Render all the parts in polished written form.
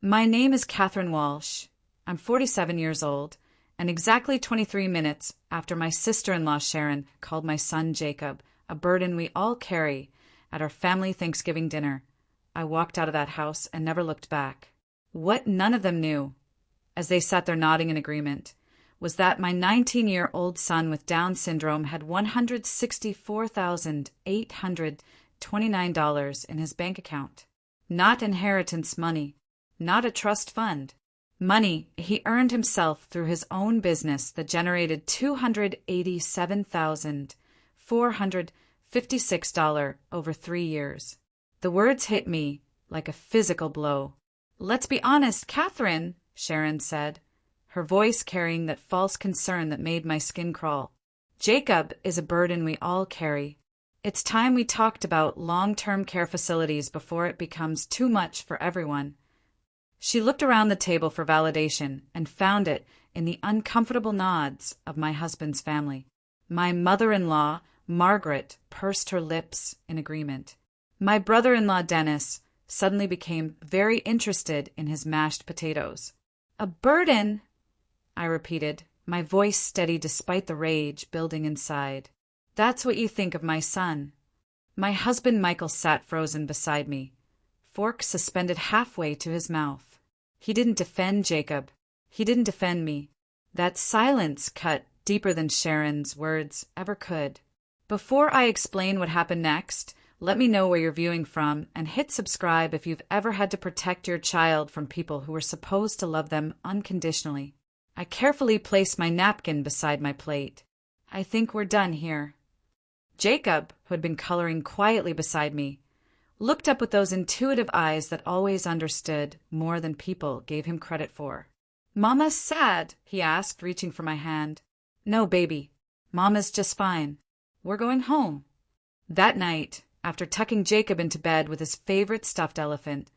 My name is Catherine Walsh. I'm 47 years old, and exactly 23 minutes after my sister-in-law Sharon called my son Jacob a burden we all carry at our family Thanksgiving dinner, I walked out of that house and never looked back. What none of them knew, as they sat there nodding in agreement, was that my 19-year-old son with Down syndrome had $164,829 in his bank account. Not inheritance money, not a trust fund. Money he earned himself through his own business that generated $287,456 over 3 years. The words hit me like a physical blow. "Let's be honest, Catherine," Sharon said, her voice carrying that false concern that made my skin crawl. "Jacob is a burden we all carry. It's time we talked about long-term care facilities before it becomes too much for everyone." She looked around the table for validation and found it in the uncomfortable nods of my husband's family. My mother-in-law, Margaret, pursed her lips in agreement. My brother-in-law, Dennis, suddenly became very interested in his mashed potatoes. "A burden?" I repeated, my voice steady despite the rage building inside. "That's what you think of my son." My husband Michael sat frozen beside me, fork suspended halfway to his mouth. He didn't defend Jacob. He didn't defend me. That silence cut deeper than Sharon's words ever could. Before I explain what happened next, let me know where you're viewing from and hit subscribe if you've ever had to protect your child from people who were supposed to love them unconditionally. I carefully placed my napkin beside my plate. "I think we're done here." Jacob, who had been coloring quietly beside me, looked up with those intuitive eyes that always understood more than people gave him credit for. "Mama's sad?" he asked, reaching for my hand. "No, baby. Mama's just fine. We're going home." That night, after tucking Jacob into bed with his favorite stuffed elephant,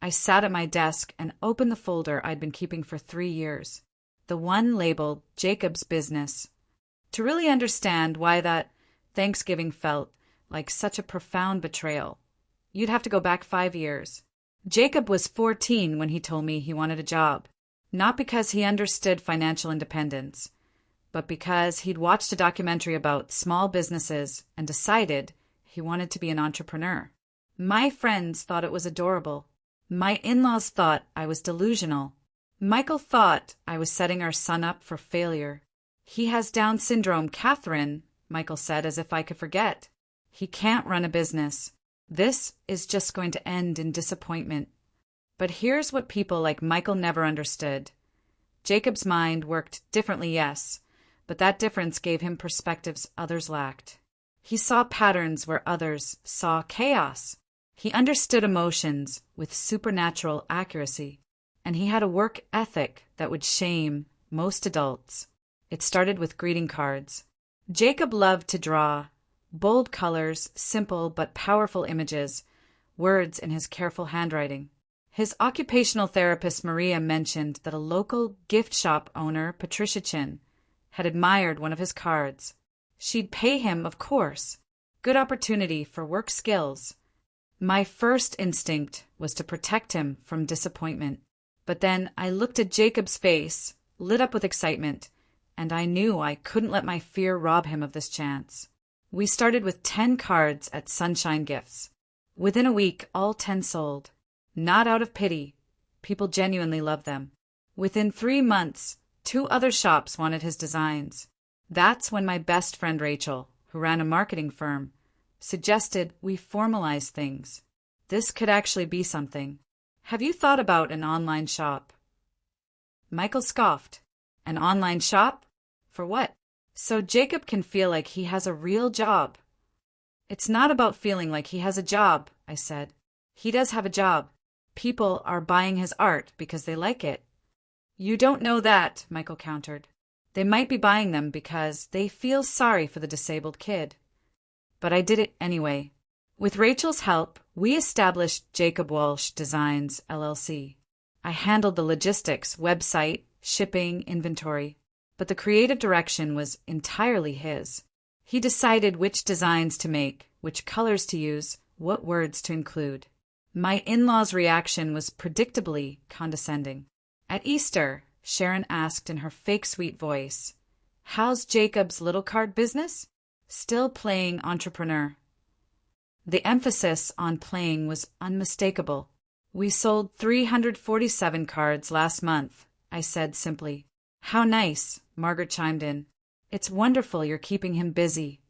I sat at my desk and opened the folder I'd been keeping for 3 years, the one labeled Jacob's Business, to really understand why that Thanksgiving felt like such a profound betrayal. You'd have to go back 5 years. Jacob was 14 when he told me he wanted a job, not because he understood financial independence, but because he'd watched a documentary about small businesses and decided he wanted to be an entrepreneur. My friends thought it was adorable. My in-laws thought I was delusional. Michael thought I was setting our son up for failure. "He has Down syndrome, Catherine," Michael said as if I could forget. "He can't run a business. This is just going to end in disappointment." But here's what people like Michael never understood. Jacob's mind worked differently, yes, but that difference gave him perspectives others lacked. He saw patterns where others saw chaos. He understood emotions with supernatural accuracy, and he had a work ethic that would shame most adults. It started with greeting cards. Jacob loved to draw. Bold colors, simple but powerful images, words in his careful handwriting. His occupational therapist Maria mentioned that a local gift shop owner, Patricia Chin, had admired one of his cards. She'd pay him, of course. Good opportunity for work skills. My first instinct was to protect him from disappointment. But then I looked at Jacob's face, lit up with excitement, and I knew I couldn't let my fear rob him of this chance. We started with 10 cards at Sunshine Gifts. Within a week, all 10 sold. Not out of pity. People genuinely loved them. Within 3 months, 2 other shops wanted his designs. That's when my best friend Rachel, who ran a marketing firm, suggested we formalize things. This could actually be something. "Have you thought about an online shop?" Michael scoffed. "An online shop? For what?" "So Jacob can feel like he has a real job." "It's not about feeling like he has a job," I said. "He does have a job. People are buying his art because they like it." "You don't know that," Michael countered. "They might be buying them because they feel sorry for the disabled kid." But I did it anyway. With Rachel's help, we established Jacob Walsh Designs, LLC. I handled the logistics, website, shipping, inventory. But the creative direction was entirely his. He decided which designs to make, which colors to use, what words to include. My in-laws' reaction was predictably condescending. At Easter, Sharon asked in her fake sweet voice, "How's Jacob's little card business?" Still playing entrepreneur. The emphasis on playing was unmistakable. "We sold 347 cards last month," I said simply. "How nice," Margaret chimed in. "It's wonderful you're keeping him busy."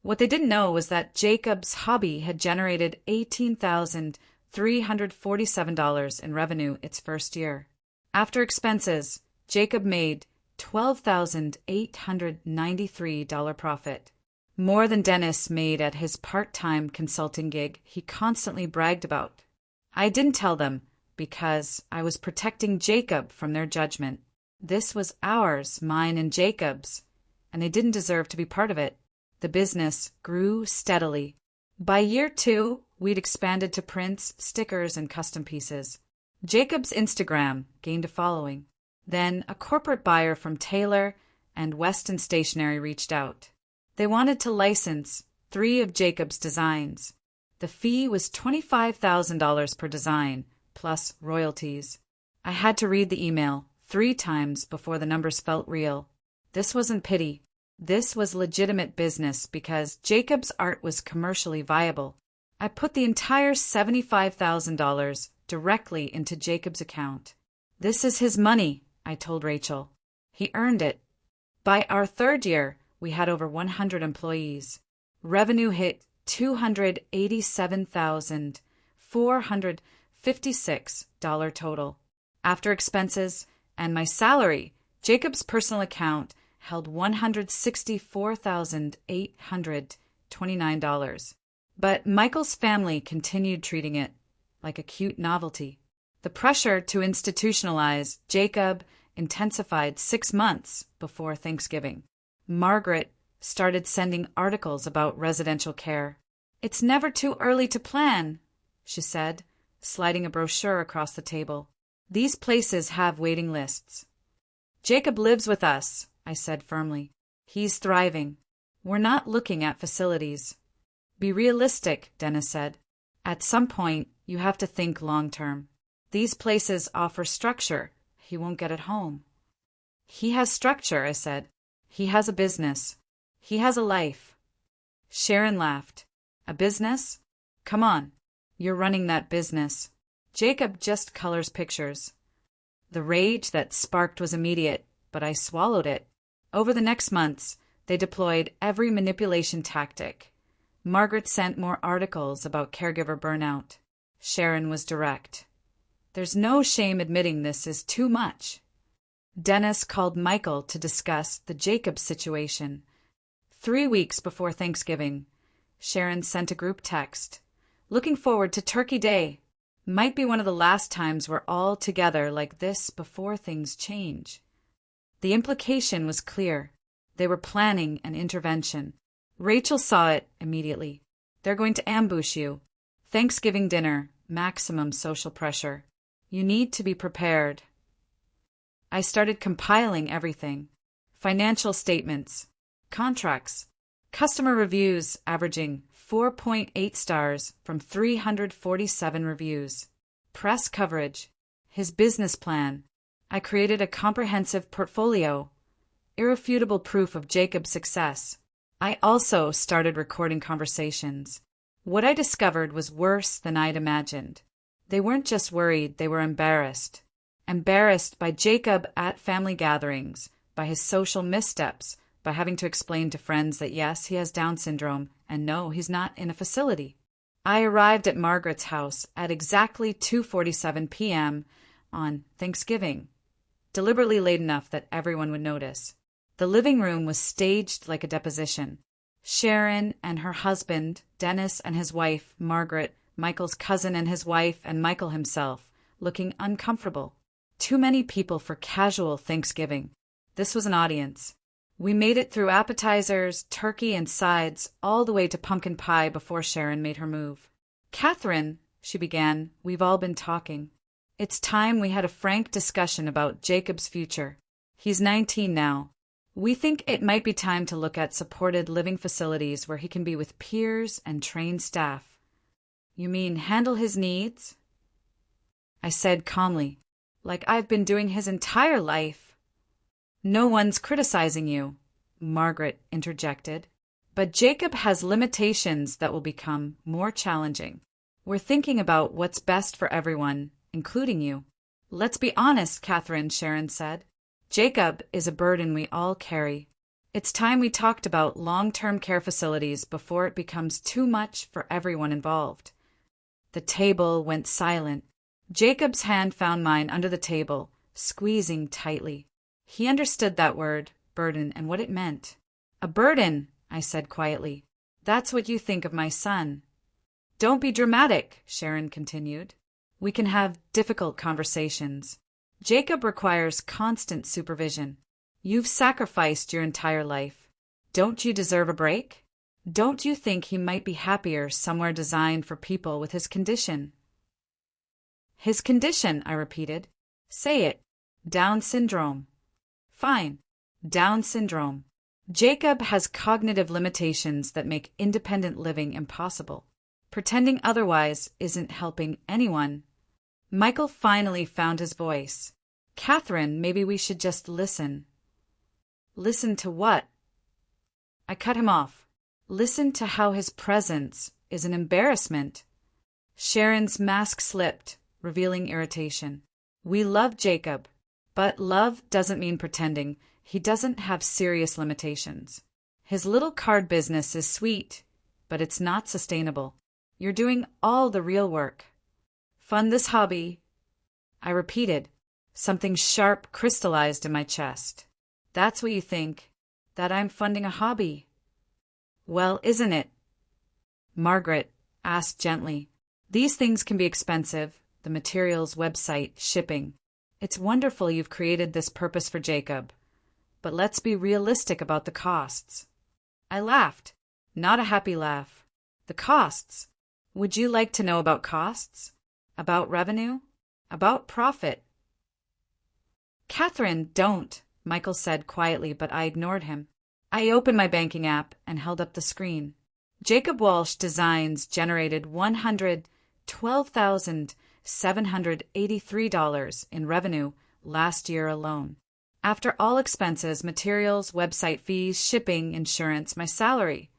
What they didn't know was that Jacob's hobby had generated $18,347 in revenue its first year. After expenses, Jacob made $12,893 profit. More than Dennis made at his part-time consulting gig he constantly bragged about. I didn't tell them because I was protecting Jacob from their judgment. This was ours, mine and Jacob's, and they didn't deserve to be part of it. The business grew steadily. By year 2, we'd expanded to prints, stickers, and custom pieces. Jacob's Instagram gained a following. Then a corporate buyer from Taylor and Weston Stationery reached out. They wanted to license 3 of Jacob's designs. The fee was $25,000 per design, plus royalties. I had to read the email 3 times before the numbers felt real. This wasn't pity. This was legitimate business because Jacob's art was commercially viable. I put the entire $75,000 directly into Jacob's account. "This is his money," I told Rachel. "He earned it." By our 3rd year, we had over 100 employees. Revenue hit $287,456 total. After expenses and my salary, Jacob's personal account held $164,829. But Michael's family continued treating it like a cute novelty. The pressure to institutionalize Jacob intensified 6 months before Thanksgiving. Margaret started sending articles about residential care. "It's never too early to plan," she said, sliding a brochure across the table. "These places have waiting lists." "Jacob lives with us," I said firmly. "He's thriving. We're not looking at facilities." "Be realistic," Dennis said. "At some point, you have to think long-term. These places offer structure he won't get at home." "He has structure," I said. "He has a business. He has a life." Sharon laughed. "A business? Come on. You're running that business. Jacob just colors pictures." The rage that sparked was immediate, but I swallowed it. Over the next months, they deployed every manipulation tactic. Margaret sent more articles about caregiver burnout. Sharon was direct. "There's no shame admitting this is too much." Dennis called Michael to discuss the Jacob situation. 3 weeks before Thanksgiving, Sharon sent a group text. "Looking forward to Turkey Day. Might be one of the last times we're all together like this before things change." The implication was clear. They were planning an intervention. Rachel saw it immediately. "They're going to ambush you. Thanksgiving dinner, maximum social pressure. You need to be prepared." I started compiling everything. Financial statements, contracts, customer reviews averaging 4.8 stars from 347 reviews, press coverage, his business plan. I created a comprehensive portfolio, irrefutable proof of Jacob's success. I also started recording conversations. What I discovered was worse than I'd imagined. They weren't just worried, they were embarrassed. Embarrassed by Jacob at family gatherings, by his social missteps, by having to explain to friends that yes, he has Down syndrome, and no, he's not in a facility. I arrived at Margaret's house at exactly 2:47 p.m. on Thanksgiving, deliberately late enough that everyone would notice. The living room was staged like a deposition. Sharon and her husband, Dennis and his wife, Margaret, Michael's cousin and his wife, and Michael himself, looking uncomfortable. Too many people for casual Thanksgiving. This was an audience. We made it through appetizers, turkey, and sides, all the way to pumpkin pie before Sharon made her move. "Catherine," she began, "we've all been talking. It's time we had a frank discussion about Jacob's future. He's 19 now. We think it might be time to look at supported living facilities where he can be with peers and trained staff." You mean handle his needs? I said calmly, like I've been doing his entire life. No one's criticizing you, Margaret interjected. But Jacob has limitations that will become more challenging. We're thinking about what's best for everyone, including you. Let's be honest, Catherine, Sharon said. Jacob is a burden we all carry. It's time we talked about long-term care facilities before it becomes too much for everyone involved. The table went silent. Jacob's hand found mine under the table, squeezing tightly. He understood that word, burden, and what it meant. A burden, I said quietly. That's what you think of my son. Don't be dramatic, Sharon continued. We can have difficult conversations. Jacob requires constant supervision. You've sacrificed your entire life. Don't you deserve a break? Don't you think he might be happier somewhere designed for people with his condition? His condition, I repeated. Say it. Down syndrome. Fine. Down syndrome. Jacob has cognitive limitations that make independent living impossible. Pretending otherwise isn't helping anyone. Michael finally found his voice. Catherine, maybe we should just listen. Listen to what? I cut him off. Listen to how his presence is an embarrassment. Sharon's mask slipped, revealing irritation. We love Jacob, but love doesn't mean pretending. He doesn't have serious limitations. His little card business is sweet, but it's not sustainable. You're doing all the real work. Fund this hobby. I repeated. Something sharp crystallized in my chest. That's what you think? That I'm funding a hobby? Well, isn't it? Margaret asked gently. These things can be expensive. The materials, website, shipping. It's wonderful you've created this purpose for Jacob. But let's be realistic about the costs. I laughed. Not a happy laugh. The costs. Would you like to know about costs? About revenue? About profit? Catherine, don't, Michael said quietly, but I ignored him. I opened my banking app and held up the screen. Jacob Walsh Designs generated $112,783 in revenue last year alone. After all expenses, materials, website fees, shipping, insurance, my salary,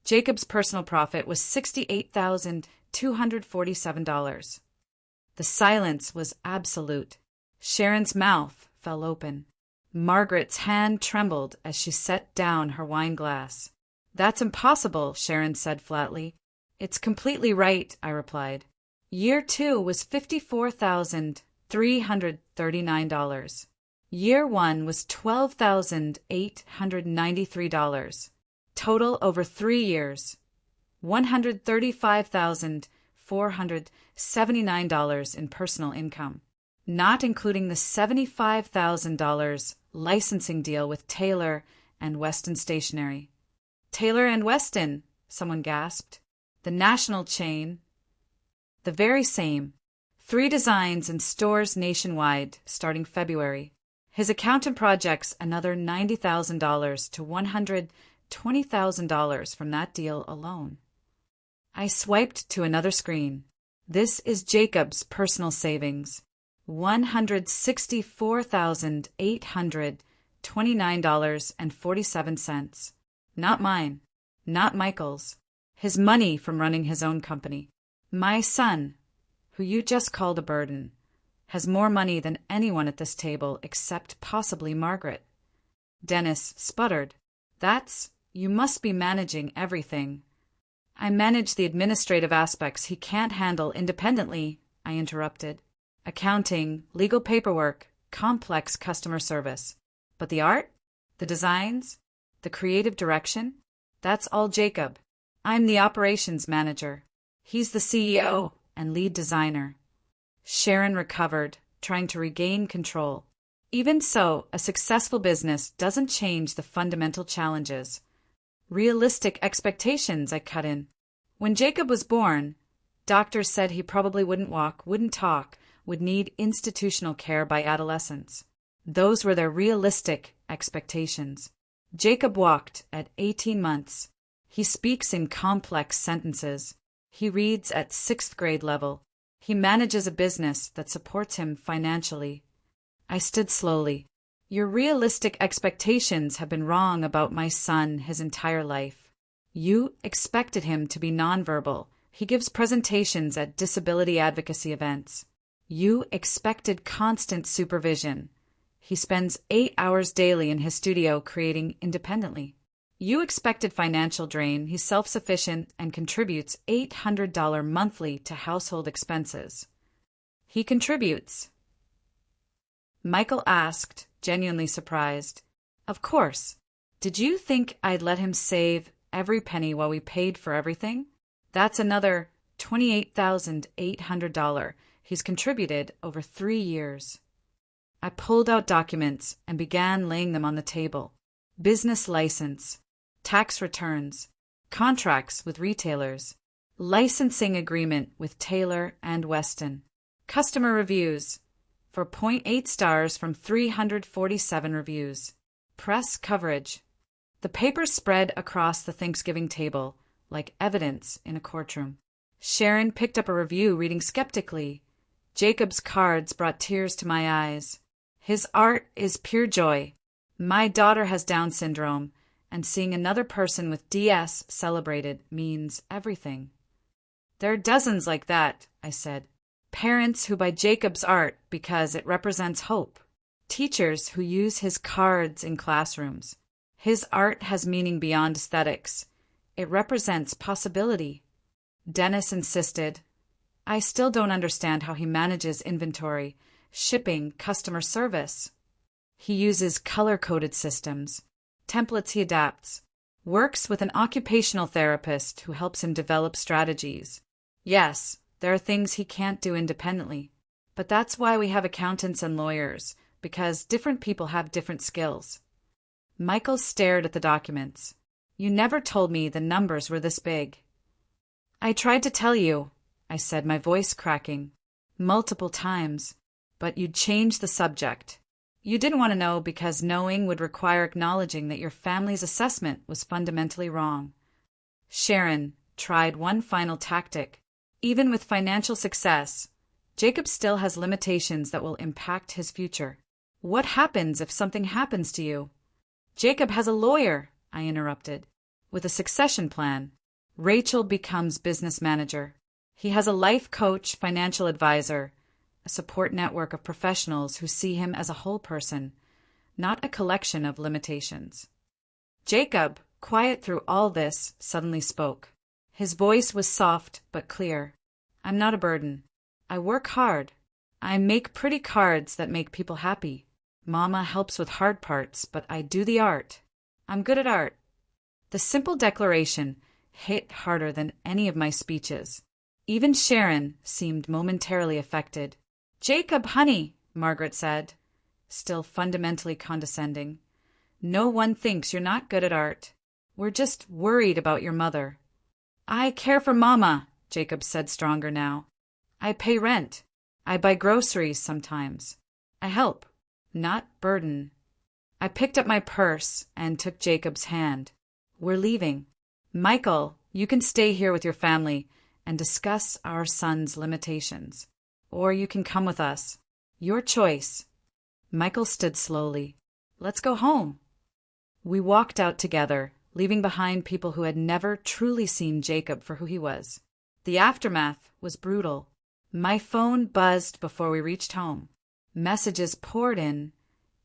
Jacob's personal profit was $68,247. The silence was absolute. Sharon's mouth fell open. Margaret's hand trembled as she set down her wine glass. That's impossible, Sharon said flatly. It's completely right, I replied. Year 2 was $54,339. Year 1 was $12,893. Total over 3 years. $135,479 in personal income, not including the $75,000 licensing deal with Taylor and Weston Stationery. Taylor and Weston, someone gasped. The national chain. The very same. 3 designs in stores nationwide starting February. His accountant projects another $90,000 to $120,000 from that deal alone. I swiped to another screen. This is Jacob's personal savings. $164,829.47. Not mine. Not Michael's. His money from running his own company. My son, who you just called a burden, has more money than anyone at this table except possibly Margaret. Dennis sputtered. You must be managing everything. I manage the administrative aspects he can't handle independently, I interrupted. Accounting, legal paperwork, complex customer service. But the art? The designs? The creative direction? That's all Jacob. I'm the operations manager. He's the CEO and lead designer. Sharon recovered, trying to regain control. Even so, a successful business doesn't change the fundamental challenges. Realistic expectations, I cut in. When Jacob was born, doctors said he probably wouldn't walk, wouldn't talk, would need institutional care by adolescence. Those were their realistic expectations. Jacob walked at 18 months. He speaks in complex sentences. He reads at sixth grade level. He manages a business that supports him financially. I stood slowly. Your realistic expectations have been wrong about my son his entire life. You expected him to be nonverbal. He gives presentations at disability advocacy events. You expected constant supervision. He spends 8 hours daily in his studio creating independently. You expected financial drain. He's self-sufficient and contributes $800 monthly to household expenses. He contributes. Michael asked, genuinely surprised. Of course. Did you think I'd let him save every penny while we paid for everything? That's another $28,800 he's contributed over 3 years. I pulled out documents and began laying them on the table. Business license, tax returns, contracts with retailers, licensing agreement with Taylor and Weston, customer reviews for 0.8 stars from 347 reviews, press coverage. The paper spread across the Thanksgiving table like evidence in a courtroom. Sharon picked up a review, reading skeptically. Jacob's cards brought tears to my eyes. His art is pure joy. My daughter has Down syndrome, and seeing another person with DS celebrated means everything. There are dozens like that, I said. Parents who buy Jacob's art because it represents hope. Teachers who use his cards in classrooms. His art has meaning beyond aesthetics. It represents possibility. Dennis insisted. I still don't understand how he manages inventory, shipping, customer service. He uses color-coded systems, templates he adapts, works with an occupational therapist who helps him develop strategies. Yes, there are things he can't do independently, but that's why we have accountants and lawyers, because different people have different skills. Michael stared at the documents. You never told me the numbers were this big. I tried to tell you, I said, my voice cracking, multiple times, but you'd change the subject. You didn't want to know because knowing would require acknowledging that your family's assessment was fundamentally wrong. Sharon tried one final tactic. Even with financial success, Jacob still has limitations that will impact his future. What happens if something happens to you? Jacob has a lawyer, I interrupted, with a succession plan. Rachel becomes business manager. He has a life coach, financial advisor, a support network of professionals who see him as a whole person, not a collection of limitations. Jacob, quiet through all this, suddenly spoke. His voice was soft but clear. I'm not a burden. I work hard. I make pretty cards that make people happy. Mama helps with hard parts, but I do the art. I'm good at art. The simple declaration hit harder than any of my speeches. Even Sharon seemed momentarily affected. Jacob, honey, Margaret said, still fundamentally condescending. No one thinks you're not good at art. We're just worried about your mother. I care for Mama, Jacob said, stronger now. I pay rent. I buy groceries sometimes. I help, not burden. I picked up my purse and took Jacob's hand. We're leaving. Michael, you can stay here with your family and discuss our son's limitations. Or you can come with us. Your choice. Michael stood slowly. Let's go home. We walked out together, leaving behind people who had never truly seen Jacob for who he was. The aftermath was brutal. My phone buzzed before we reached home. Messages poured in.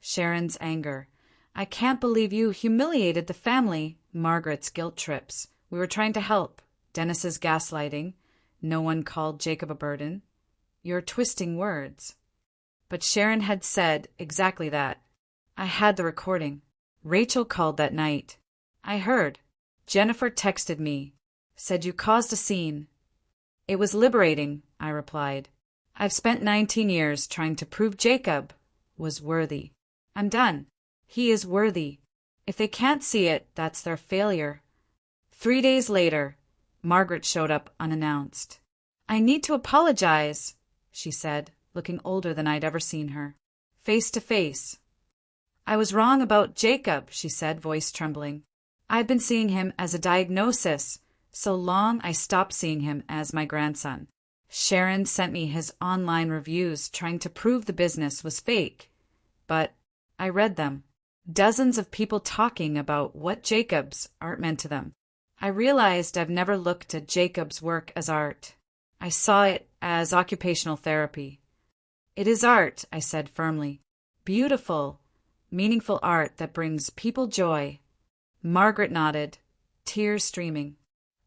Sharon's anger. I can't believe you humiliated the family. Margaret's guilt trips. We were trying to help. Dennis's gaslighting. No one called Jacob a burden. You're twisting words. But Sharon had said exactly that. I had the recording. Rachel called that night. I heard. Jennifer texted me. Said you caused a scene. It was liberating, I replied. I've spent 19 years trying to prove Jacob was worthy. I'm done. He is worthy. If they can't see it, that's their failure. 3 days later, Margaret showed up unannounced. I need to apologize, she said, looking older than I'd ever seen her. Face to face. I was wrong about Jacob, she said, voice trembling. I've been seeing him as a diagnosis, So long I stopped seeing him as my grandson. Sharon sent me his online reviews trying to prove the business was fake. But I read them. Dozens of people talking about what Jacob's art meant to them. I realized I've never looked at Jacob's work as art. I saw it as occupational therapy. It is art, I said firmly. Beautiful, meaningful art that brings people joy. Margaret nodded, tears streaming.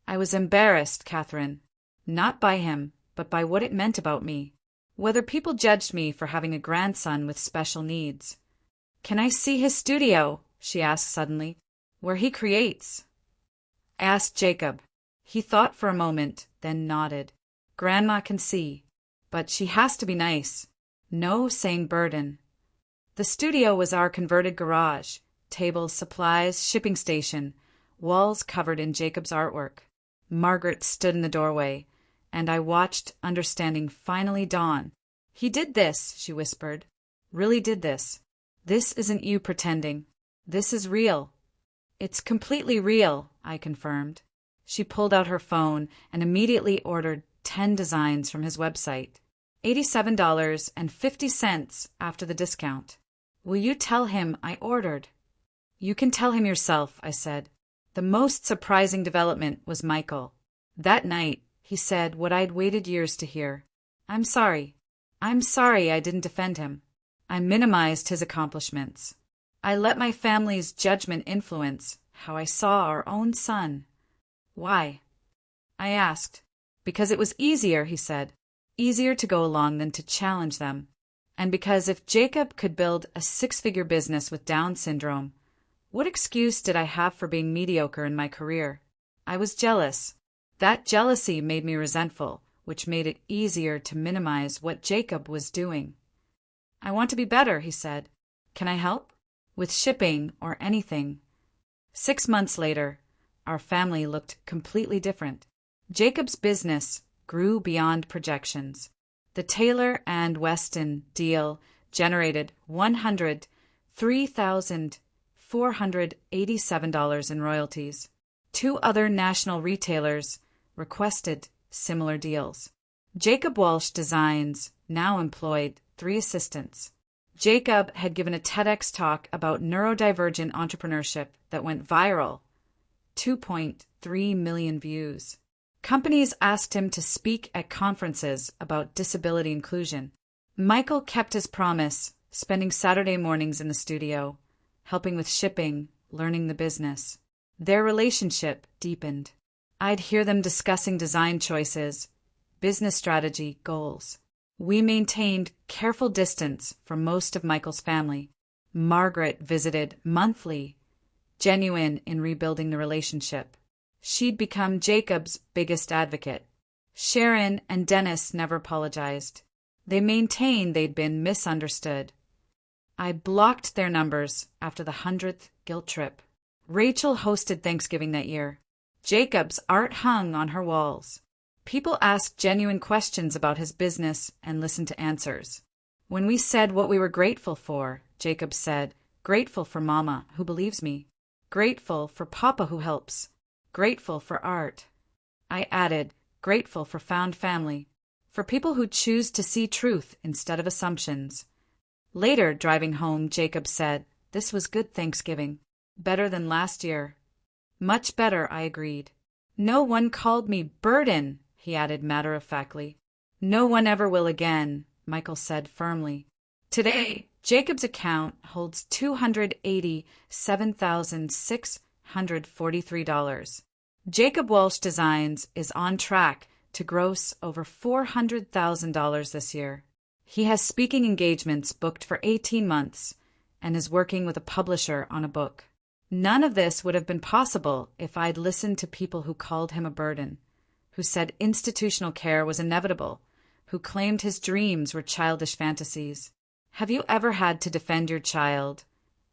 I was embarrassed, Catherine. Not by him, but by what it meant about me. Whether people judged me for having a grandson with special needs. Can I see his studio? She asked suddenly. Where he creates. I asked Jacob. He thought for a moment, then nodded. Grandma can see, but she has to be nice. No saying burden. The studio was our converted garage. Tables, supplies, shipping station, walls covered in Jacob's artwork. Margaret stood in the doorway, and I watched understanding finally dawn. He did this, she whispered. Really did this. This isn't you pretending. This is real. It's completely real, I confirmed. She pulled out her phone and immediately ordered 10 designs from his website. $87.50 after the discount. Will you tell him I ordered? You can tell him yourself, I said. The most surprising development was Michael. That night, he said what I'd waited years to hear. I'm sorry. I'm sorry I didn't defend him. I minimized his accomplishments. I let my family's judgment influence how I saw our own son. Why? I asked. Because it was easier, he said. Easier to go along than to challenge them. And because if Jacob could build a 6-figure business with Down syndrome, what excuse did I have for being mediocre in my career? I was jealous. That jealousy made me resentful, which made it easier to minimize what Jacob was doing. I want to be better, he said. Can I help? With shipping or anything. 6 months later, our family looked completely different. Jacob's business grew beyond projections. The Taylor and Weston deal generated $103,487 in royalties. 2 other national retailers requested similar deals. Jacob Walsh Designs now employed 3 assistants. Jacob had given a TEDx talk about neurodivergent entrepreneurship that went viral, 2.3 million views. Companies asked him to speak at conferences about disability inclusion. Michael kept his promise, spending Saturday mornings in the studio, helping with shipping, learning the business. Their relationship deepened. I'd hear them discussing design choices, business strategy, goals. We maintained careful distance from most of Michael's family. Margaret visited monthly, genuine in rebuilding the relationship. She'd become Jacob's biggest advocate. Sharon and Dennis never apologized. They maintained they'd been misunderstood. I blocked their numbers after the 100th guilt trip. Rachel hosted Thanksgiving that year. Jacob's art hung on her walls. People asked genuine questions about his business and listened to answers. When we said what we were grateful for, Jacob said, grateful for Mama, who believes me. Grateful for Papa, who helps. Grateful for art. I added, grateful for found family. For people who choose to see truth instead of assumptions. Later, driving home, Jacob said, this was good Thanksgiving. Better than last year. Much better, I agreed. No one called me burden, he added matter-of-factly. No one ever will again, Michael said firmly. Today, Jacob's account holds $287,643. Jacob Walsh Designs is on track to gross over $400,000 this year. He has speaking engagements booked for 18 months and is working with a publisher on a book. None of this would have been possible if I'd listened to people who called him a burden, who said institutional care was inevitable, who claimed his dreams were childish fantasies. Have you ever had to defend your child,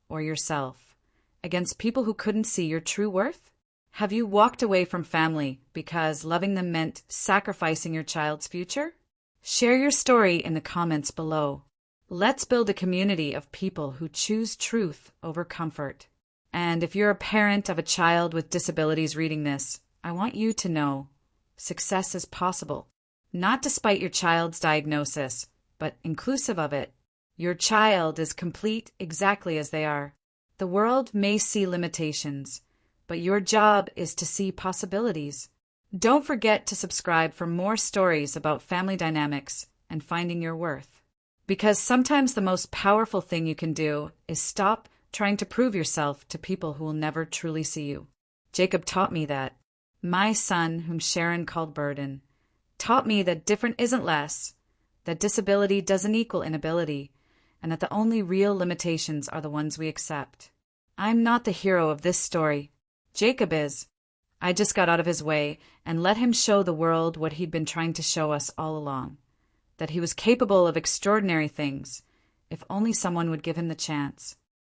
or yourself, against people who couldn't see your true worth? Have you walked away from family because loving them meant sacrificing your child's future? Share your story in the comments below. Let's build a community of people who choose truth over comfort. And if you're a parent of a child with disabilities reading this, I want you to know success is possible. Not despite your child's diagnosis, but inclusive of it. Your child is complete exactly as they are. The world may see limitations, but your job is to see possibilities. Don't forget to subscribe for more stories about family dynamics and finding your worth. Because sometimes the most powerful thing you can do is stop trying to prove yourself to people who will never truly see you. Jacob taught me that. My son, whom Sharon called Burden, taught me that different isn't less, that disability doesn't equal inability, and that the only real limitations are the ones we accept. I'm not the hero of this story. Jacob is. I just got out of his way and let him show the world what he'd been trying to show us all along, that he was capable of extraordinary things, if only someone would give him the chance.